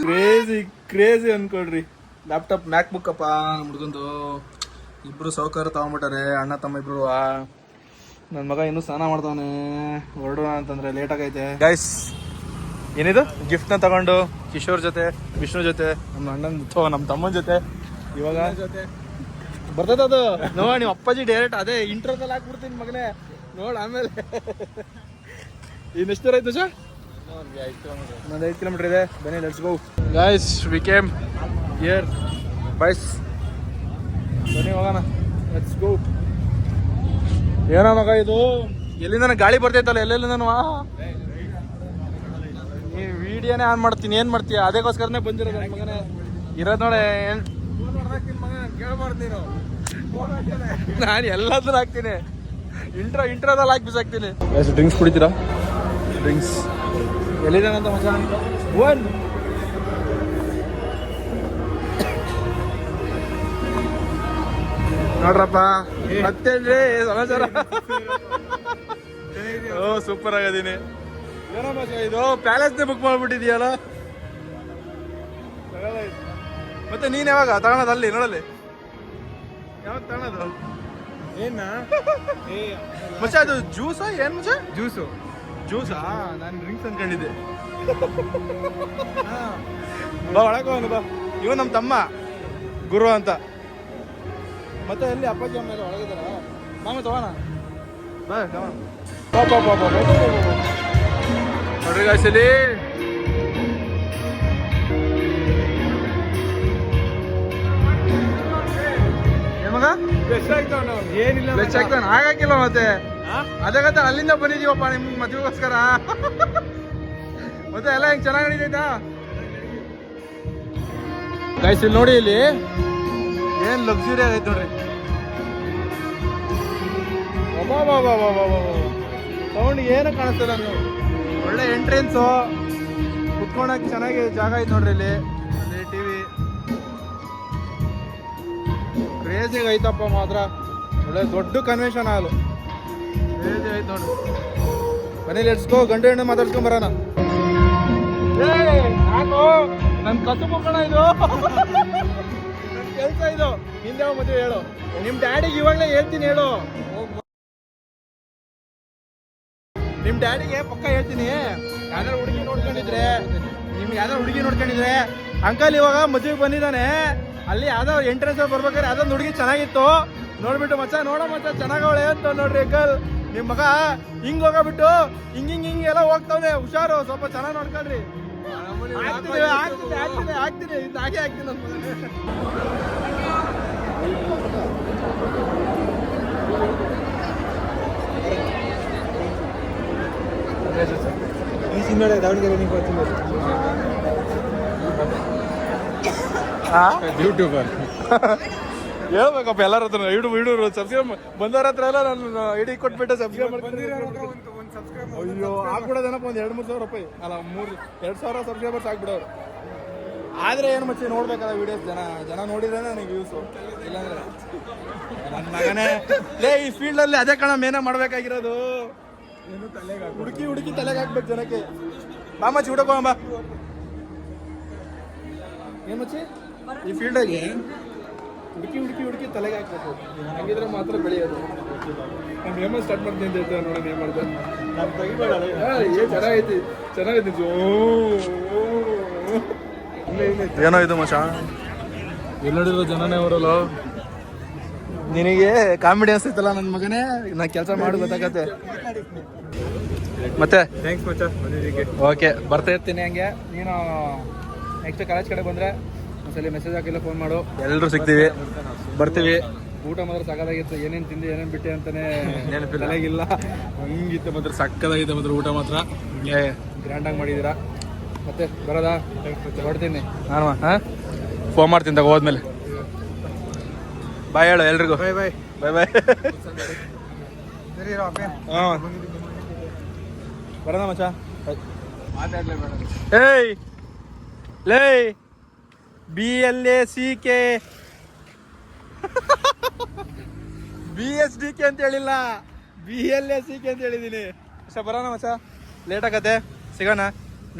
ಕ್ರೇಜಿ ಕ್ರೇಜಿ ಅನ್ಕೊಳ್ರಿ. ಲ್ಯಾಪ್ಟಾಪ್ ಮ್ಯಾಕ್ ಬುಕ್ ಅಪ್ಪ ಹುಡ್ಕೊಂತು. ಇಬ್ರು ಸೌಕರ್ಯ ತಗೊಂಡ್ಬಿಟ್ಟಾರೆ ಅಣ್ಣ ತಮ್ಮ ಇಬ್ರು. ನನ್ನ ಮಗ ಇನ್ನೂ ಸ್ನಾನ ಮಾಡ್ತಾವನೆ, ಹೊರಡೋಣ ಅಂತಂದ್ರೆ ಲೇಟ್ ಆಗೈತೆ. ಗೈಸ್ ಏನಿದು ಗಿಫ್ಟ್ನ ತಗೊಂಡು ಕಿಶೋರ್ ಜೊತೆ, ವಿಷ್ಣು ಜೊತೆ, ನಮ್ಮ ಅಣ್ಣನ ನಮ್ಮ ತಮ್ಮನ ಜೊತೆ ಇವಾಗ ಬರ್ತದ ಅದು ನೋಡ. ನೀವು ಅಪ್ಪಾಜಿ ಡೈರೆಕ್ಟ್ ಅದೇ ಇಂಟ್ರೋದಲ್ಲಿ ಹಾಕ್ಬಿಡ್ತೀನಿ ಮಗನೇ ನೋಡ್. ಆಮೇಲೆ ಇನ್ನೆಷ್ಟು ದೂರ ಆಯ್ತು ಸರ್? ಒಂದು 5 ಕಿಲೋಮೀಟರ್ ಇದೆ. ಬನ್ನಿ let's go guys, we came here byes. ಬನ್ನಿ ಹೋಗೋಣ, ಲೆಟ್ಸ್ ಗೋ. ಏನೋ ಮಗ ಇದು ಎಲ್ಲಿಂದ ಗಾಳಿ ಬರ್ತೈತಲ್ಲ ಎಲ್ಲೆಲ್ಲಿಂದನೂ. ಈ ವಿಡಿಯೋನೇ ಆನ್ ಮಾಡ್ತೀನಿ, ಏನ್ ಮಾಡ್ತೀಯ? ಅದಕ್ಕೋಸ್ಕರನೇ ಬಂದಿರೋದು ನನ್ನ ಮಗನೇ. ಇರೋದು ನೋಡಿ ನಾನು ಎಲ್ಲಾದ್ರೂ ಹಾಕ್ತೀನಿ. ಇಂಟ್ರೋದಲ್ಲಿ ಹಾಕಿ ಬಿಸಾಕ್ತೀನಿ. ಡ್ರಿಂಕ್ಸ್ ಕುಡಿತೀರಾ? ಡ್ರಿಂಕ್ಸ್ ಎಲ್ಲಿದ್ದಾನಂತ ಮಗ? ನೋಡ್ರಪ್ಪ ಮತ್ತೇನ್ರಿ ಸಮಾಚಾರ? ಓ ಸೂಪರ್ ಆಗದೀನಿ. ಏನೋ ಮಗ ಇದು ಪ್ಯಾಲೇಸ್ನೇ ಬುಕ್ ಮಾಡ್ಬಿಟ್ಟಿದೀಯಲ್ಲ. ಮತ್ತೆ ನೀನ್ ಯಾವಾಗ ತಗೊಳೋದು? ಅಲ್ಲಿ ನೋಡಲ್ಲಿ ಯಾವಾಗ ತಗೊಳೋದು? ಏನ ಮಚ್ಚ ಅದು ಜ್ಯೂಸಾ ಏನ್ ಮಚ್ಚ? ಜ್ಯೂಸಾ? ನಾನು ಡ್ರಿಂಕ್ಸ್ ಅನ್ಕೊಂಡಿದ್ದೆ. ಬಾ ಒಳಗೆ ಹೋಗೋಣ ಬಾ. ಇವ ನಮ್ಮ ತಮ್ಮ ಗುರು ಅಂತ. ಮತ್ತೆ ಎಲ್ಲಿ ಅಪ್ಪಾಜಿ ಅಮ್ಮ ಎಲ್ಲ ಒಳಗಿದಾರ? ಮಾಮ ತಗೋಣ ಬಾ. ನೋಡ್ರಿ ಗಾಯ್ಸಲಿ ಮಗ ಏನಿಲ್ಲ ವೆಚ್ಚ ಆಗ್ತಾನೆ ಹಾಗಾಕಿಲ್ಲ. ಮತ್ತೆ ಅದೇ ಅಲ್ಲಿಂದ ಬಂದಿದೀವಪ್ಪ ನಿಮ್ ಮದುವೆಗೋಸ್ಕರ. ಮತ್ತೆ ಎಲ್ಲ ಹೆಂಗ್ ಚೆನ್ನಾಗಿ ನಡೀತೈತಾ ಗೈಸ್? ಇಲ್ಲಿ ನೋಡಿ, ಇಲ್ಲಿ ಏನ್ ಲಕ್ಸುರಿ ಆಗೈತೆ ನೋಡ್ರಿ. ಸೌಂಡ್ ಏನು ಕಾಣಿಸ್ತಲ್ಲ. ನೀವು ಒಳ್ಳೆ ಎಂಟ್ರೆನ್ಸು, ಕುತ್ಕೊಳಕ್ ಚೆನ್ನಾಗಿ ಜಾಗ ಐತೆ ನೋಡ್ರಿ. ಇಲ್ಲಿ ಟಿವಿ ಕ್ರೇಜಿಗೆ ಐತಪ್ಪ ಮಾತ್ರ. ಒಳ್ಳೆ ದೊಡ್ಡ ಕನ್ವೆನ್ಷನ್ ಹಾಲು ಕ್ರೇಜಿ ಐತೆ ನೋಡ್ರಿ. ಬನ್ನಿ ಲೆಟ್ಸ್ ಗೋ. ಗಂಡು ಹೆಣ್ಣು ಮಾತಾಡ್ಸ್ಕೊಂಡ್ ಬರೋಣ. ಯಾಕೋ ನನ್ ಕಸು ಮುಖಣ ಇದು, ನನ್ ಕೆಲ್ಸ ಇದು. ಹಿಂದೆ ಮದುವೆ ಹೇಳು. ನಿಮ್ ಡ್ಯಾಡಿಗೆ ಇವಾಗಲೇ ಹೇಳ್ತೀನಿ ಹೇಳು. ನಿಮ್ ಡ್ಯಾಡಿಗೆ ಪಕ್ಕ ಹೇಳ್ತೀನಿ. ಯಾವ್ದಾರು ಹುಡುಗಿ ನೋಡ್ಕೊಂಡಿದ್ರೆ, ನಿಮ್ಗೆ ಯಾವ್ದಾರು ಹುಡುಗಿ ನೋಡ್ಕೊಂಡಿದ್ರೆ, ಅಂಕಲ್ ಇವಾಗ ಮದುವೆಗೆ ಬಂದಿದ್ದಾನೆ, ಅಲ್ಲಿ ಯಾವ್ದೋ ಎಂಟ್ರೆನ್ಸ್ ಬರ್ಬೇಕಾದ್ರೆ ಯಾವ್ದೊಂದು ಹುಡುಗಿ ಚೆನ್ನಾಗಿತ್ತು ನೋಡ್ಬಿಟ್ಟು ಮಚ್ಚ ನೋಡೋ ಮಚ್ಚ ಚೆನ್ನಾಗವಳೆ ಅಂತ ನೋಡ್ರಿ ಅಂಕಲ್. ನಿಮ್ ಮಗ ಹಿಂಗ್ ಹೋಗಬಿಟ್ಟು ಹಿಂಗ್ ಎಲ್ಲ ಹೋಗ್ತಾವ್ನೆ. ಹುಷಾರು, ಸ್ವಲ್ಪ ಚೆನ್ನಾಗಿ ನೋಡ್ಕೊಳ್ರಿ. ಆಗ್ತೀನಿ ಇದು ಹಾಗೆ ಆಗ್ತೀನಿ ನನ್ನ ಮಗನೇ. ಈ ಸಿನಿಮಾ ದಾವಣಗೆರೆ ನೀವು ಬರ್ತೀನಿ ಯೂಟ್ಯೂಬರ್ ಹೇಳ್ಬೇಕಪ್ಪ ಎಲ್ಲರ ಹತ್ರ. ಯೂಟ್ಯೂಬ್ ಸಬ್ಸ್ಕ್ರೈಬ್ ಬಂದವ್ರ ಹತ್ರ ಎಲ್ಲ ನಾನು ಐಡಿ ಕೊಟ್ಬಿಟ್ಟು ಸಬ್ಸ್ಕ್ರೈಬ್ ಮಾಡ್ತೀನಿ. ಅಯ್ಯೋ ಆಗ್ಬಿಡೋದೇನಪ್ಪ ಒಂದು 2-3 ಸಾವಿರ ರೂಪಾಯಿ ಅಲ್ಲ 2,000 ಸಬ್ಸ್ಕ್ರೈಬರ್ಸ್ ಆಗ್ಬಿಡೋರು. ಆದ್ರೆ ಏನು ಮಚ್ಚಿ ನೋಡ್ಬೇಕಲ್ಲ ವಿಡಿಯೋಸ್. ಜನ ನೋಡಿದ್ರೆ ನನಗೆ ವ್ಯೂಸು. ಇಲ್ಲಾಂದ್ರೆ ನನ್ನ ಮಗನೇ ಲೇ ಈ ಫೀಲ್ಡ್ ಅಲ್ಲಿ ಅದೇ ಕಣ ಮೇನ ಮಾಡ್ಬೇಕಾಗಿರೋದು. ಹುಡುಕಿ ತಲೆಗೆ ಹಾಕ್ಬೇಕು ಜನಕ್ಕೆ. ಬಾ ಮಚ್ಚಿ ಹುಡುಕ ಬಾ. ಏನ್ ಮಚ್ಚಿ ಈ ಫೀಲ್ಡಾಗಿ ಹುಡುಕಿ ತಲೆಗೆ ಹಾಕ್ಬೇಕು. ಹಂಗಿದ್ರೆ ಮಾತ್ರ ಬೆಳೆಯೋದು. ನಾನು ನೇಮ ಸ್ಟಾರ್ಟ್ ಮಾಡ್ತೀನಿ ಅಂತ ಹೇಳ್ತಾರೆ ನೋಡಿ. ನೇಮ್ ಮಾಡ್ದೆ ಚೆನ್ನಾಗೈತಿ ಏನೋ ಇದು ಮಚ್ಚ. ಎಲ್ಲಿ ನೋಡಿರೋ ಜನನೇ ಅವರಲ್ಲ. ನಿನಗೆ ಕಾಮಿಡಿ ಅನ್ಸೈತಲ್ಲ ನನ್ನ ಮಗನೇ. ನಾ ಕೆಲಸ ಮಾಡಿ ಗೊತ್ತಾಗತ್ತೆ. ಮತ್ತೆ ಥ್ಯಾಂಕ್ಸ್ ಮಚ್ಚ ಬಂದಿದ್ದಕ್ಕೆ. ಓಕೆ ಬರ್ತಾ ಇರ್ತೀನಿ ಹಂಗೆ. ನೀನು ನೆಕ್ಸ್ಟ್ ಕಾಲೇಜ್ ಕಡೆ ಬಂದರೆ ಒಂದ್ಸಲಿ ಮೆಸೇಜ್ ಹಾಕಿಲ್ಲ, ಫೋನ್ ಮಾಡು. ಎಲ್ಲರೂ ಸಿಗ್ತೀವಿ, ಬರ್ತೀವಿ. ಊಟ ಮಾತ್ರ ಸಕ್ಕದಾಗಿತ್ತು. ಏನೇನು ತಿಂದು ಏನೇನು ಬಿಟ್ಟೆ ಅಂತಾನೆ ನೆನಪಿಲ್ಲ. ಹಿಂಗಿತ್ತು ಮಾತ್ರ ಸಕ್ಕದಾಗಿತ್ತು ಮಾತ್ರ. ಊಟ ಮಾತ್ರ ಗ್ರ್ಯಾಂಡಾಗಿ ಮಾಡಿದ್ದೀರಾ. ಮತ್ತೆ ಬರೋದಾ? ಹೊಡ್ತೀನಿ ನಾನು. ಹಾಂ ಫೋನ್ ಮಾಡ್ತೀನಿ ತಗೋ ಹೋದ್ಮೇಲೆ. ಬಾಯ್ ಹೇಳು ಎಲ್ರಿಗೂ. ಬಾಯ್ ಬಾಯ್ ಬಾಯ್ ಬಾಯ್. ಸರಿ ಹಾಂ ಬರೋಣ ಮಚ್ಚ. ಮಾತಾಡ್ಲೇಬೇಡ. ಏಯ್ ಲೇ BLACK BSDK ಅಂತ ಹೇಳಿಲ್ಲ, BLACK ಅಂತ ಹೇಳಿದ್ದೀನಿ. ಮಚ್ಚ ಬರೋಣ ಮಚ್ಚ, ಲೇಟ್ ಆಗತ್ತೆ, ಸಿಗೋಣ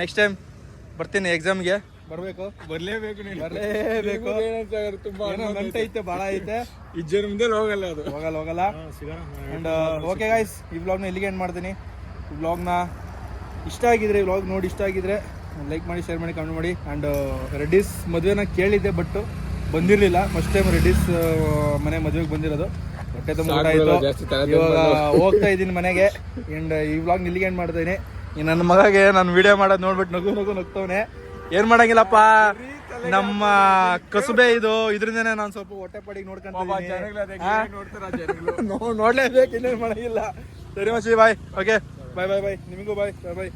ನೆಕ್ಸ್ಟ್ ಟೈಮ್. ಬರ್ತೀನಿ ಎಕ್ಸಾಮ್ಗೆ, ಬರಬೇಕು, ಬರ್ಲೇಬೇಕು ನೀನು. ಬರಲೇಬೇಕು. ತುಂಬಾ ಐತೆ, ಭಾಳ ಐತೆ. ಈ ಜನ್ಮದಲ್ಲಿ ಹೋಗಲ್ಲ ಅದು. ಹೋಗಲ್ಲ. ಆ್ಯಂಡ್ ಓಕೆ ಗಾಯ್ಸ್, ಈ ವ್ಲಾಗ್ನ ಇಲ್ಲಿಗೆ ಎಂಡ್ ಮಾಡ್ತೀನಿ. ಈ ವ್ಲಾಗ್ನ ಇಷ್ಟ ಆಗಿದ್ರೆ, ಈ ವ್ಲಾಗ್ ನೋಡಿ ಇಷ್ಟ ಆಗಿದ್ರೆ ಲೈಕ್ ಮಾಡಿ, ಶೇರ್ ಮಾಡಿ, ಕಮೆಂಟ್ ಮಾಡಿ. ಆ್ಯಂಡ್ ರೆಡ್ಡಿಸ್ ಮದುವೆನ ಕೇಳಿದ್ದೆ, ಬಟ್ ಬಂದಿರಲಿಲ್ಲ. ಫಸ್ಟ್ ಟೈಮ್ ರೆಡ್ಡಿಸ್ ಮನೆ ಮದುವೆಗೆ ಬಂದಿರೋದು. ಹೊಟ್ಟೆ ತುಂಬ ಊಟ ಆಯಿತು. ಇವಾಗ ಹೋಗ್ತಾ ಇದ್ದೀನಿ ಮನೆಗೆ. ಆ್ಯಂಡ್ ಈ ವ್ಲಾಗ್ ಇಲ್ಲಿಗೆ ಎಂಡ್ ಮಾಡ್ತೀನಿ. ನನ್ನ ಮಗಗೆ ನಾನು ವಿಡಿಯೋ ಮಾಡೋದು ನೋಡ್ಬಿಟ್ಟು ನಗ್ತವನೆ. ಏನು ಮಾಡಂಗಿಲ್ಲಪ್ಪ, ನಮ್ಮ ಕಸುಬೆ ಇದು. ಇದರಿಂದನೇ ನಾನು ಸ್ವಲ್ಪ ಹೊಟ್ಟೆ ಪಾಡಿಗೆ ನೋಡ್ಲೇಬೇಕು, ಇನ್ನೇನು ಮಾಡಂಗಿಲ್ಲ. ಸರಿ ಮಚ್ಚಿ, ಬಾಯ್. ಓಕೆ, ಬಾಯ್. ನಿಮಗೂ ಬಾಯ್. ಬಾಯ್.